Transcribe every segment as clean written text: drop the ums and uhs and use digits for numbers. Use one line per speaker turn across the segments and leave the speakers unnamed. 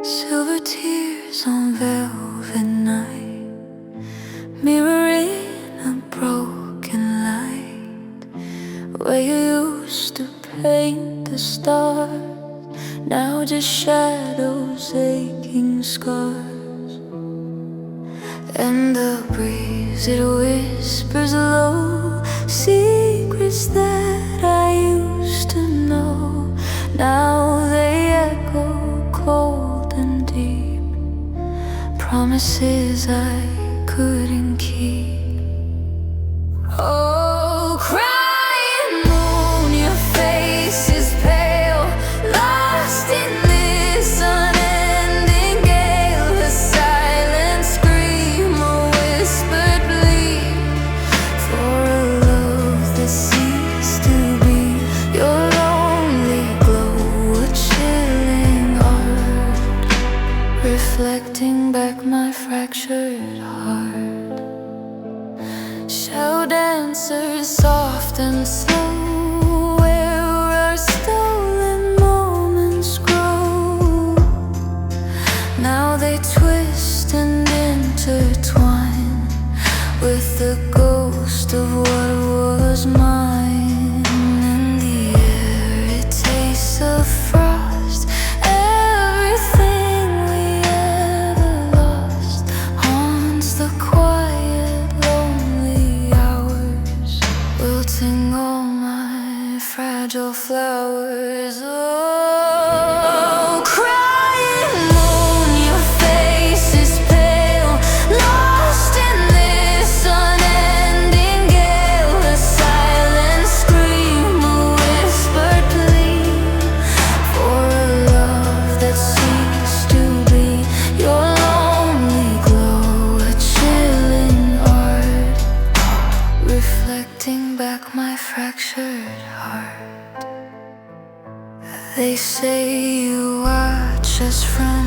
Silver tears on velvet night, mirroring a broken light. Where you used to paint the stars, now just shadows, aching scars. And the breeze, it whispers low, secrets that I used to know. Now they echo cold and deep, promises I couldn't keep. Oh, crying moon, your face is pale, lost in this unending gale. A silent scream, a whispered plea for a love that ceased to be. Your lonely glow, a chilling heart, reflecting back my fractured heart. Shadow dancers, soft and slow, where our stolen moments grow. Now they twist and intertwine with the ghost of what was mine. In the air, it tastes of frost, everything we ever lost haunts the quiet, lonely hours, wilting all my fragile flowers. Oh, crying moon, your face is pale, lost in this unending gale. A silent scream, a whispered plea for a love that ceased to be. Your lonely glow, a chilling art, reflecting back my fractured heart. They say you watch us from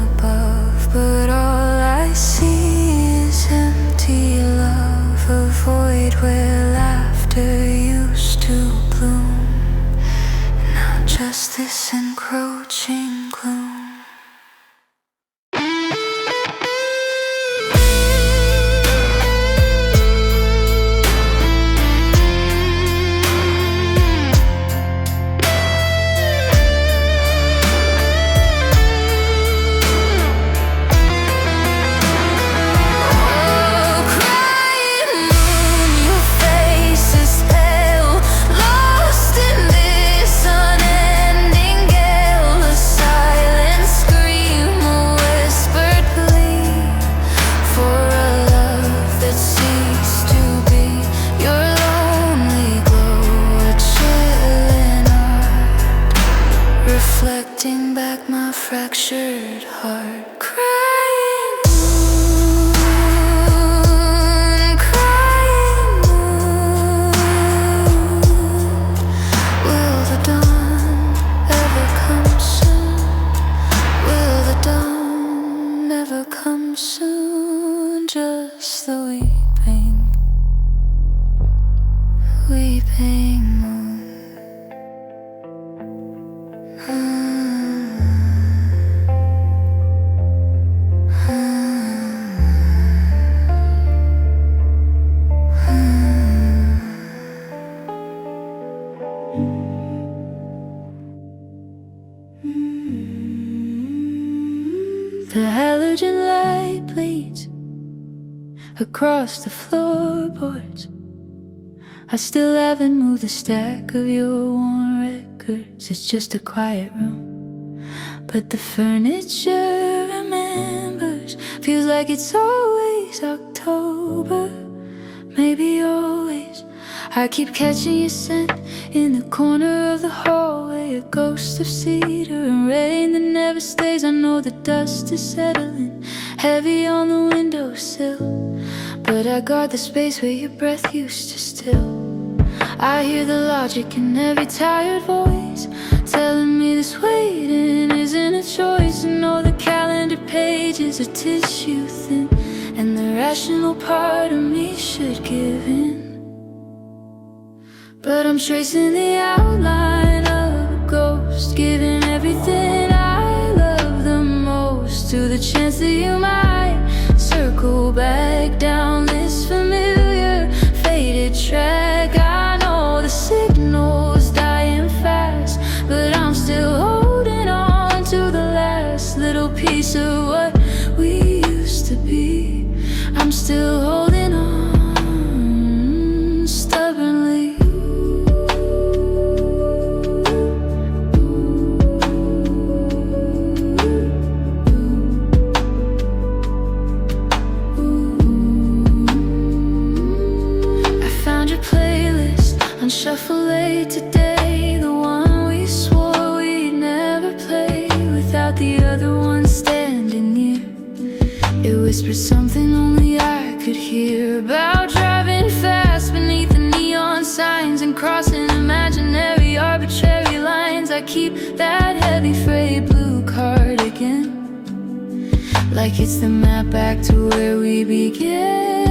above, but all I see is empty love, a void where laughter used to bloom, now just this encroaching gloom. Reflecting back my fractured heart. Crying moon, crying moon. Will the dawn ever come soon? Will the dawn ever come soon? Just the weeping, weeping moon. The halogen light bleeds across the floorboards. I still haven't moved a stack of your worn records. It's just a quiet room, but the furniture remembers. Feels like it's always October, maybe always. I keep catching your scent in the corner of the hallway, a ghost of cedar and rain that never stays. I know the dust is settling heavy on the windowsill, but I guard the space where your breath used to still. I hear the logic in every tired voice telling me this waiting isn't a choice. And all the calendar pages are tissue thin, and the rational part of me should give in. But I'm tracing the outline of a ghost, giving everything I love the most to the chance that you might circle back down this familiar faded track. I know the signal's dying fast, but I'm still holding on to the last little piece of what we used to be. I'm still holding on stubbornly. On shuffle late today, the one we swore we'd never play, without the other one standing near. It whispered something only I could hear, about driving fast beneath the neon signs and crossing imaginary arbitrary lines. I keep that heavy frayed blue cardigan, like it's the map back to where we began.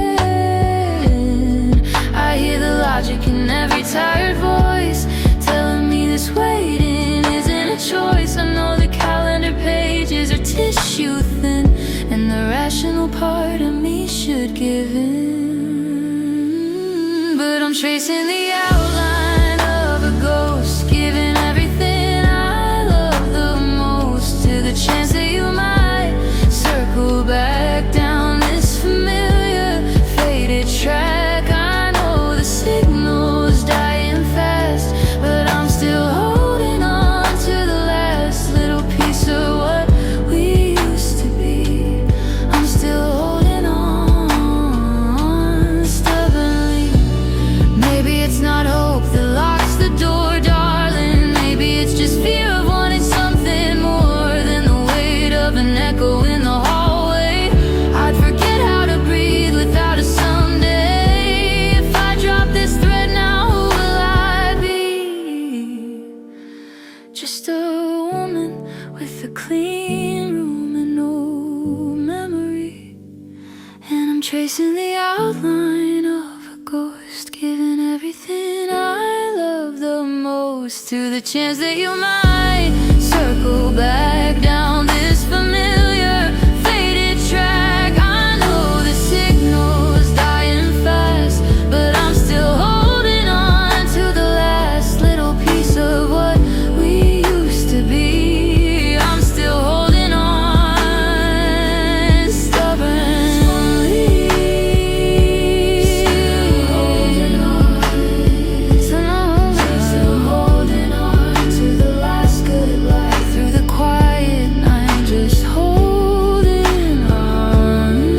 I hear the logic in every tired voice telling me this waiting isn't a choice. I know the calendar pages are tissue thin, and the rational part of me should give in. But I'm tracing the outline of a ghost, giving everything I love the most to the chance that you might circle back down this familiar faded track. Signals dying fast, but I'm still holding on to the last little piece of what we used to be. I'm still holding on stubbornly. Maybe it's not hope that locks the door, darling. Maybe it's just fear of wanting something more than the weight of an echo in the hallway. I'd forget how to breathe without a someday. Just a woman with a clean room and no memory, and I'm tracing the outline of a ghost, giving everything I love the most to the chance that you might circle back down this familiar faded track. I know the signal's dying fast, but I'm still holding on to the last little piece of what to be. I'm still holding on stubbornly. Still holding on to the last good life. Through the quiet night, just holding on.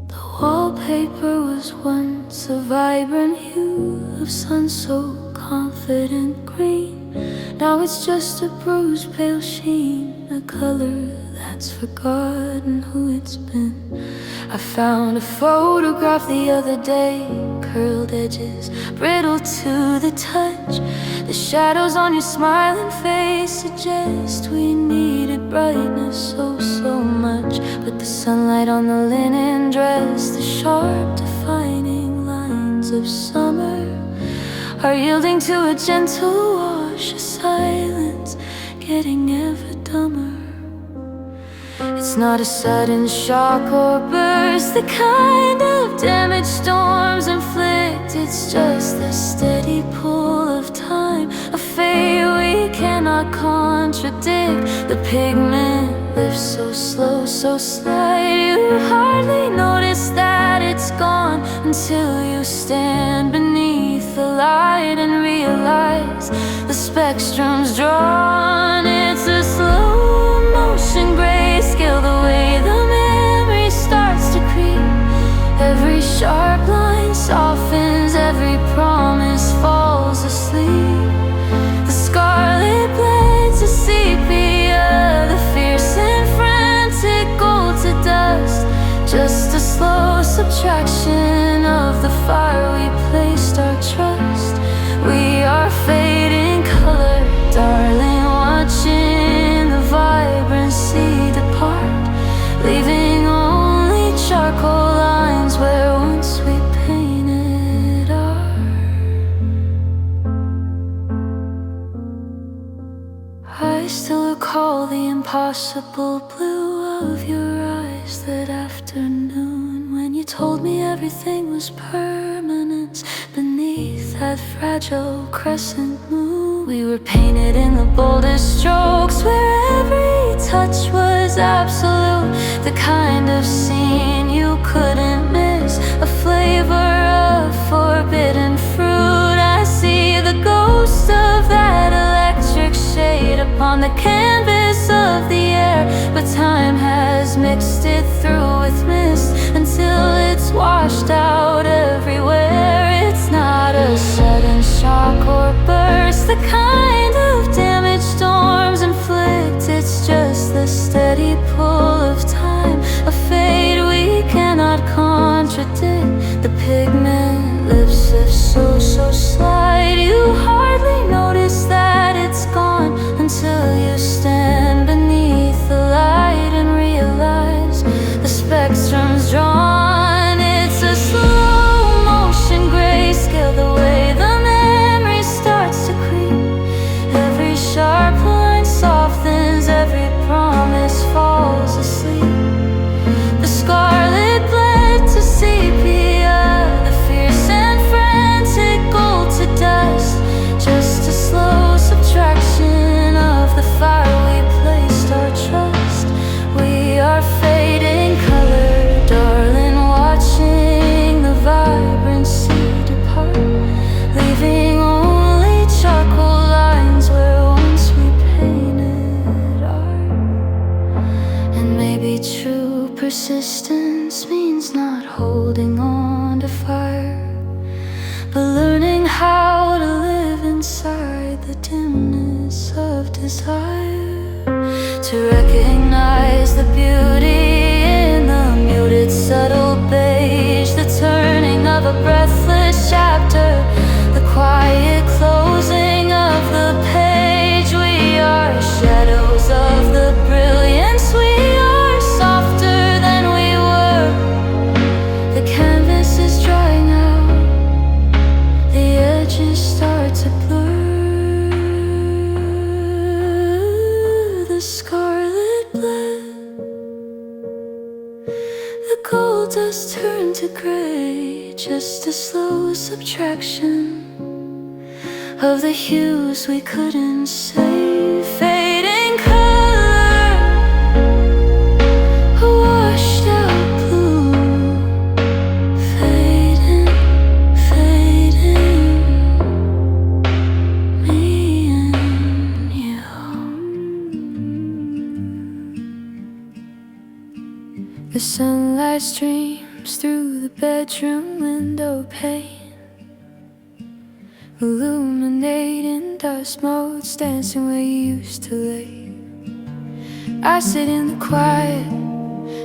The wallpaper was once a vibrant hue of sun, so confident green. Now it's just a bruised pale sheen, a color that's forgotten who it's been. I found a photograph the other day, curled edges, brittle to the touch. The shadows on your smiling face suggest we needed brightness so much. But the sunlight on the linen dress, the sharp defining lines of summer, are yielding to a gentle wash, a silence getting ever dumber. It's not a sudden shock or burst, the kind of damage storms inflict. It's just the steady pull of time, a fate we cannot contradict. The pigment lifts so slow, so slight, you hardly notice that it's gone until you stand beneath the light and realize the spectrum's drawn. It's a slow motion grayscale, the way the memory starts to creep. Every sharp line softens, every promise falls asleep. The scarlet blends a sepia I still recall the impossible blue of your eyes that afternoon, when you told me everything was permanent beneath that fragile crescent moon. We were painted in the boldest strokes, where every touch was absolute, the kind of scene you couldn't miss, a flavor of forbidden fruit. I see the ghost of that electric shade upon the canvas of the air, but time has mixed it through with mist until it's washed out everywhere. It's not a sudden shock or burst, the kind of damage storms inflict. It's just the steady pull of time, a fate we cannot contradict. The pigment lips lift so slight, you hardly notice that it's gone until you stand beneath the light and realize the spectrum's drawn. It's a slow motion grayscale, the way the memory starts to creep. Every sharp line softens, every promise falls asleep. The scarlet bled to sepia, the fierce and frantic gold to dust, just a slow subtraction of the fire we placed our trust. We are fading color, darling, watching the vibrancy depart, leaving only charcoal lines where once we painted art. And maybe true persistence means not holding on to fire, but learning how to live inside the dimness of desire, to recognize the beauty in the muted subtle beige, the turning of a breathless chapter, the quiet closing of the page. We are shadows of the brilliance, we are softer than we were. The canvas is drying out, the edges start to blur. The scarlet bled, the gold does turn to gray, just a slow subtraction of the hues we couldn't say. Fading color, a washed out blue, fading, me and you. The sunlight streams through the bedroom window pane, illuminating dust motes, dancing where you used to lay. I sit in the quiet,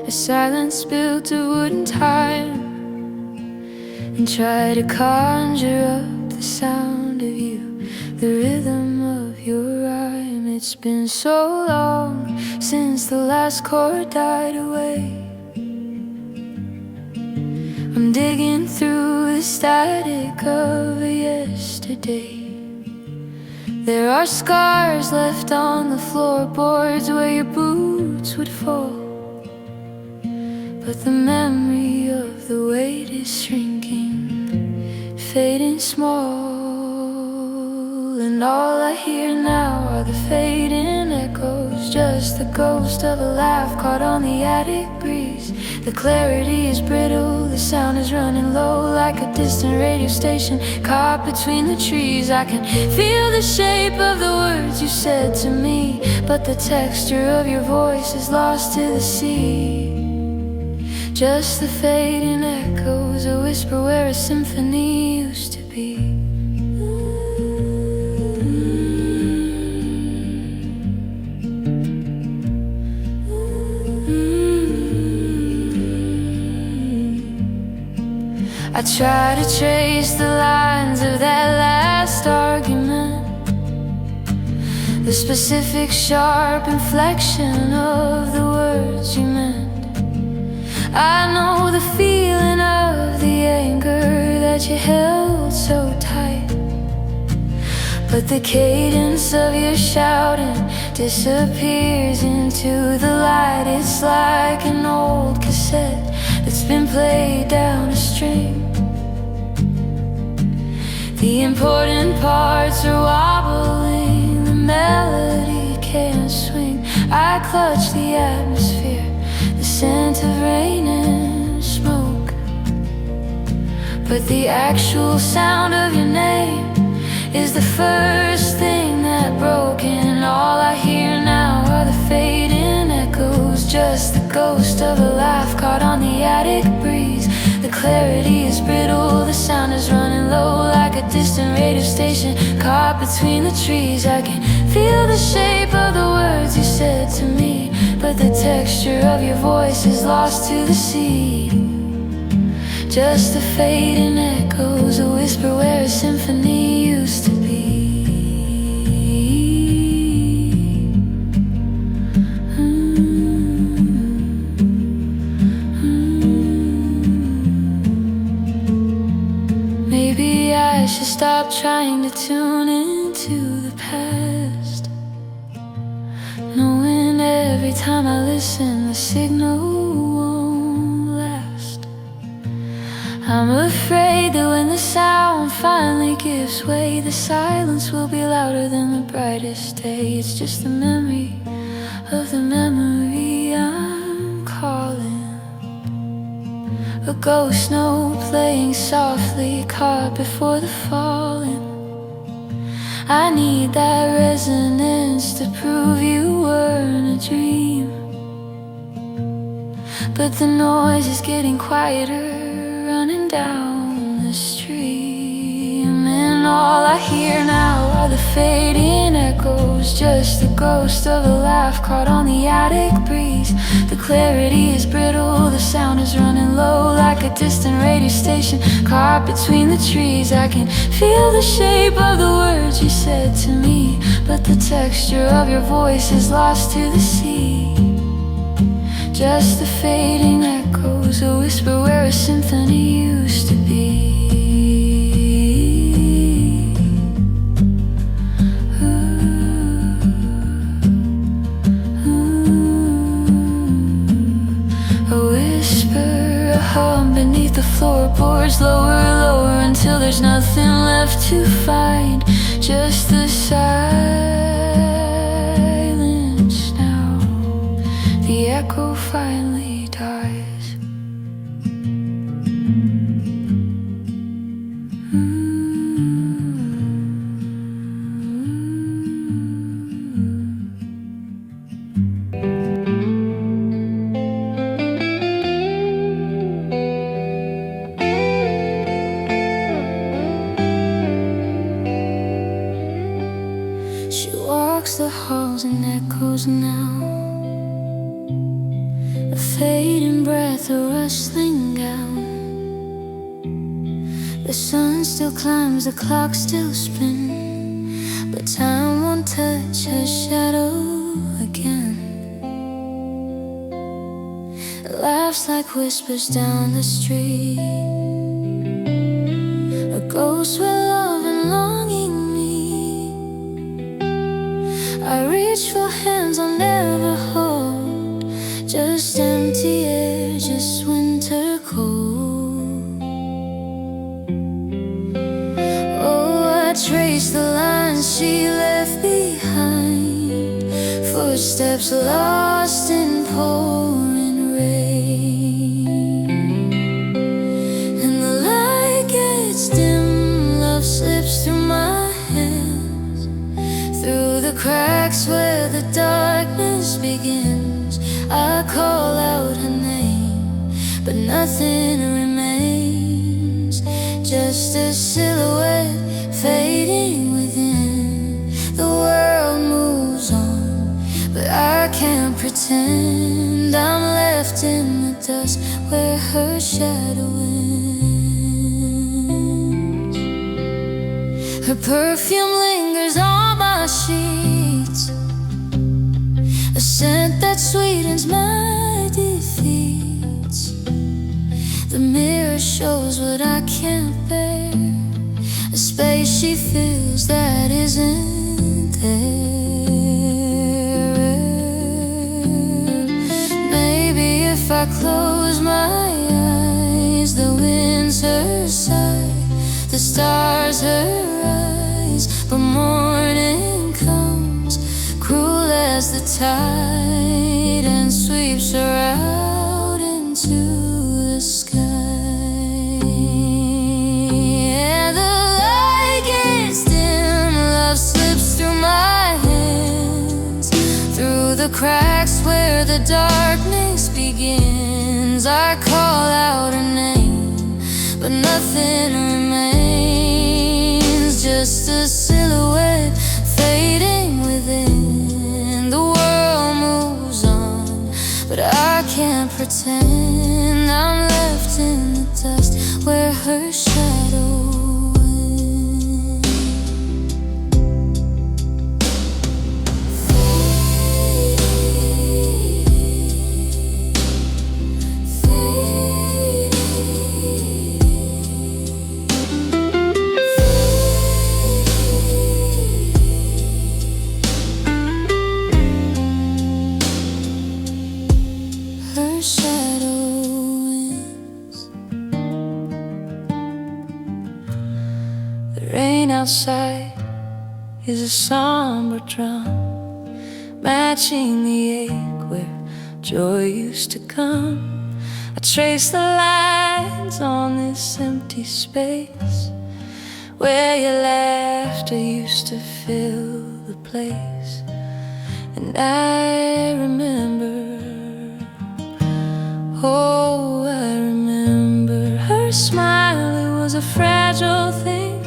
a silence built of wood and time, and try to conjure up the sound of you, the rhythm of your rhyme. It's been so long since the last chord died away. I'm digging through the static of yesterday. There are scars left on the floorboards where your boots would fall, but the memory of the weight is shrinking, fading small. And all I hear now are the fading echoes, just the ghost of a laugh caught on the attic breeze. The clarity is brittle, the sound is running low, like a distant radio station caught between the trees. I can feel the shape of the words you said to me, but the texture of your voice is lost to the sea. Just the fading echoes, a whisper where a symphony used to be. I try to trace the lines of that last argument, the specific sharp inflection of the words you meant. I know the feeling of the anger that you held so tight, But the cadence of your shouting disappears into the light. It's like an old cassette that's been played down a string. The important parts are wobbling, the melody can't swing. I clutch the atmosphere, the scent of rain and smoke. But the actual sound of your name is the first thing that broke. And all I hear now are the fading echoes, just the ghost of a laugh caught on the attic breeze. The clarity is brittle, the sound is running low like a distant radio station caught between the trees. I can feel the shape of the words you said to me, but the texture of your voice is lost to the sea. Just the fading echoes, a whisper where a symphony used to be. Maybe I should stop trying to tune into the past, knowing every time I listen the signal won't last. I'm afraid that when the sound finally gives way, the silence will be louder than the brightest day. It's just the memory of the memory I'm calling. A ghost note playing softly, caught before the falling. I need that resonance to prove you weren't a dream. But the noise is getting quieter, running down the stream. And all I hear now are the fading echoes, just the ghost of a laugh caught on the attic breeze. The clarity is brittle, the sound is running low like a distant radio station caught between the trees. I can feel the shape of the words you said to me, but the texture of your voice is lost to the sea. Just the fading echoes, a whisper where a symphony used to be. A whisper, a hum beneath the floorboards, lower, lower until there's nothing left to find. Just the silence now. The echo finally dies. She walks the halls and echoes now, a fading breath, a rustling gown. The sun still climbs, the clock still spins, but time won't touch her shadow again. It laughs like whispers down the street, a ghost where love and longing meet. I reach for hands I'll never hold, just empty air, just winter cold. Oh, I trace the lines she left behind, footsteps lost in pouring rain. And the light gets dim, love slips through my hands, through the cracks where the darkness begins. I call out her name, but nothing remains, just a silhouette fading within. The world moves on, but I can't pretend I'm left in the dust where her shadow ends. Her perfume lingers on my sheets, a scent that sweetens my defeats. The mirror shows what I can't bear, a space she fills that isn't I close my eyes, the wind's her sigh, the stars her eyes. But morning comes, cruel as the tide, and sweeps her out into the sky. And the light gets dim, love slips through my hands, through the cracks where the darkness begins. I call out her name, but nothing remains, just a silhouette fading within. The world moves on, but I can't pretend I'm left in the dust where her shadow went. Her shadow wins. The rain outside is a somber drum, matching the ache where joy used to come. I trace the lines on this empty space where your laughter used to fill the place. And I remember, oh, I remember her smile. It was a fragile thing,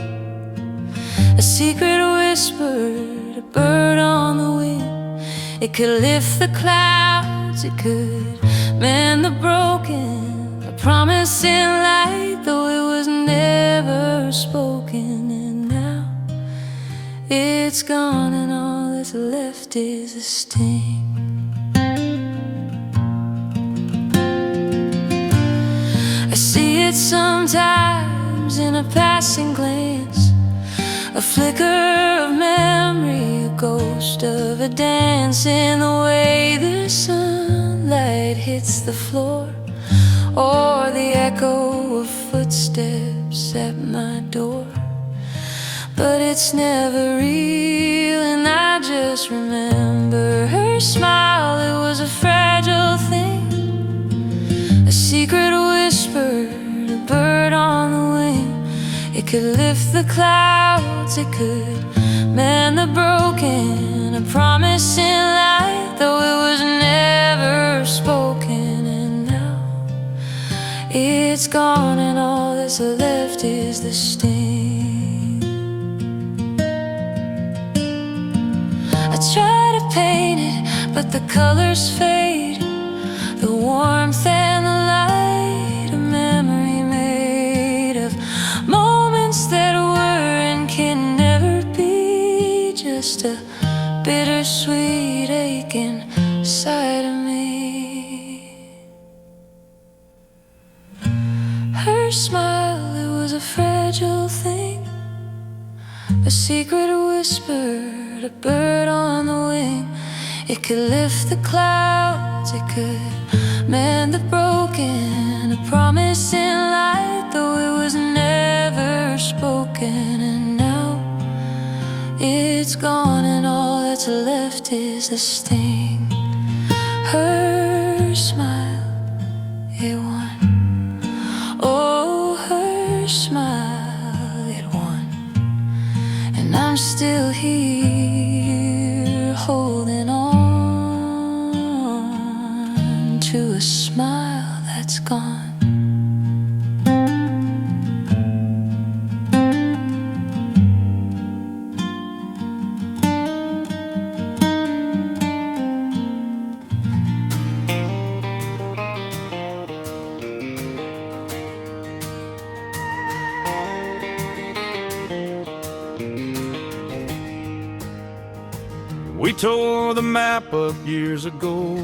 a secret whisper, a bird on the wing. It could lift the clouds, it could mend the broken, a promise in light, though it was never spoken. And now it's gone, and all that's left is a sting. I see it sometimes in a passing glance, a flicker of memory, a ghost of a dance, in the way the sunlight hits the floor, or the echo of footsteps at my door. But it's never real, and I just remember her smile. It was a fragile thing, a secret whisper, a bird on the wing. It could lift the clouds, it could mend the broken, a promise in light, though it was never spoken. And now it's gone, and all that's left is the sting. I try to paint it, but the colors fade, the warmth and the light, a memory made of moments that were and can never be, just a bittersweet ache inside of me. Her smile, it was a fragile thing, a secret whisper, a bird on the wing. It could lift the clouds, it could mend the broken, a promise in light, though it was never spoken. And now it's gone, and all that's left is the sting. Her smile, it won. Oh, her smile, it won. And I'm still here, holding on to a smile that's gone.
We tore the map up years ago,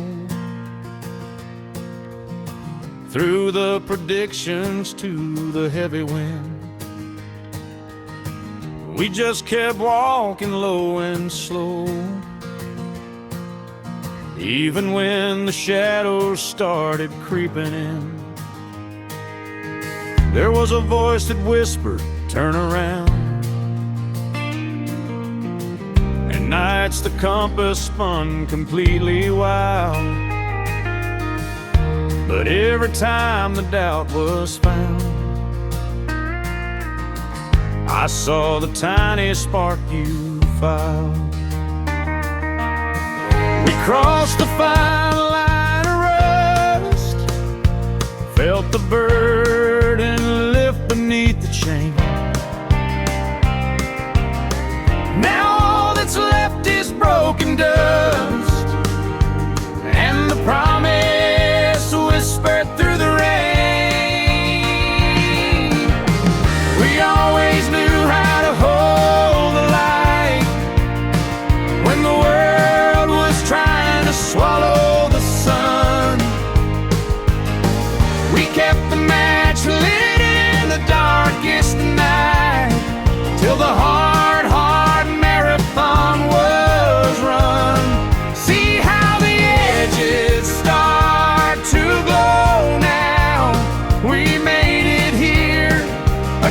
threw the predictions to the heavy wind. We just kept walking low and slow, even when the shadows started creeping in. There was a voice that whispered, "Turn around." And nights the compass spun completely wild, but every time the doubt was found, I saw the tiny spark you found. We crossed the fine line of rust, felt the burden lift beneath the chain. Now all that's left is broken dust, and the promise whispered through the rain. We always knew how to hold the light when the world was trying to swallow the sun. We kept the match lit in the darkest night till the hard marathon was run. See how the edges start to glow now. We made it here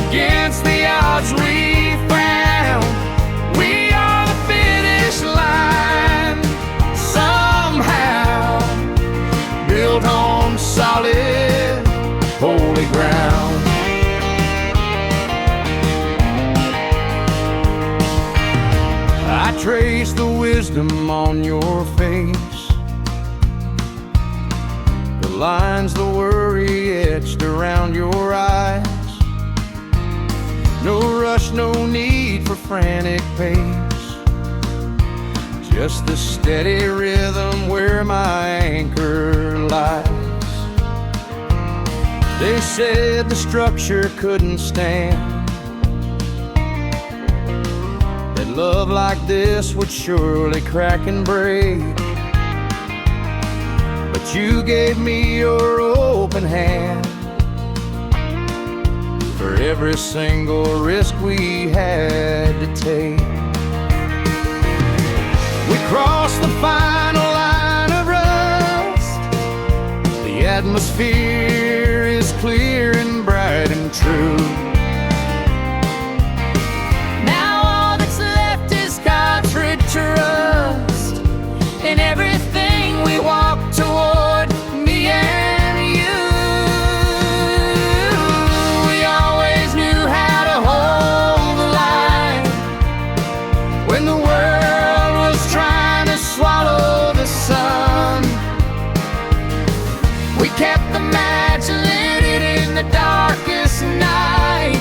against the odds we found. We are the finish line, somehow built on solid, holy ground. I trace the wisdom on your face, the lines, the worry etched around your eyes. No rush, no need for frantic pace, just the steady rhythm where my anchor lies. They said the structure couldn't stand, that love like this would surely crack and break. But you gave me your open hand for every single risk we had to take. We crossed the final line of rust. The atmosphere is clear and bright and true.
Now all that's left is God's rich trust in everything we walk toward, me and you. We always knew how to hold the line when the world was trying to swallow the sun. We kept the match lit in the darkest night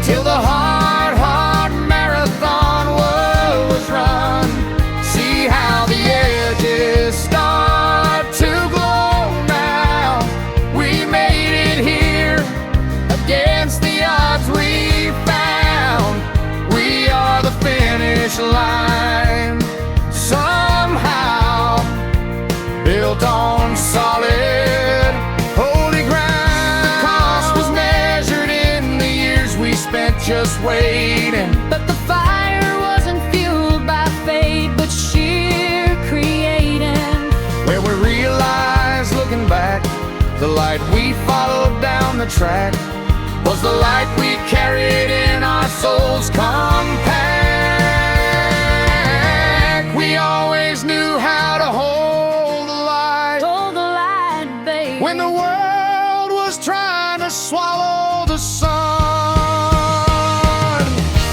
till the hard marathon was run. See how the edges start to glow now. We made it here against the odds we found. We are the finish line, somehow built on solid, holy ground. The cost was measured in the years we spent just waiting, but the fire wasn't fueled by fate, but sheer creating.
Where we realized, looking back, the light we followed down the track was the light we carried in our souls compact. We always knew how to hold the light,
Babe.
when the world was trying to swallow the sun.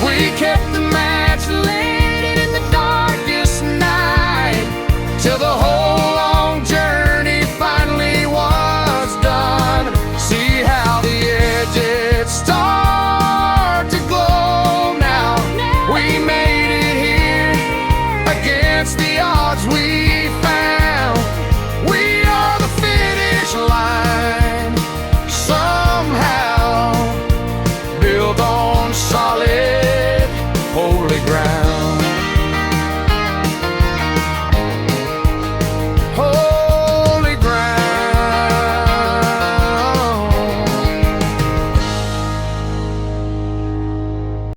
We kept the match lit in the darkest night till the whole long journey finally was done. See how the edges start to glow now. We made it here against the odds we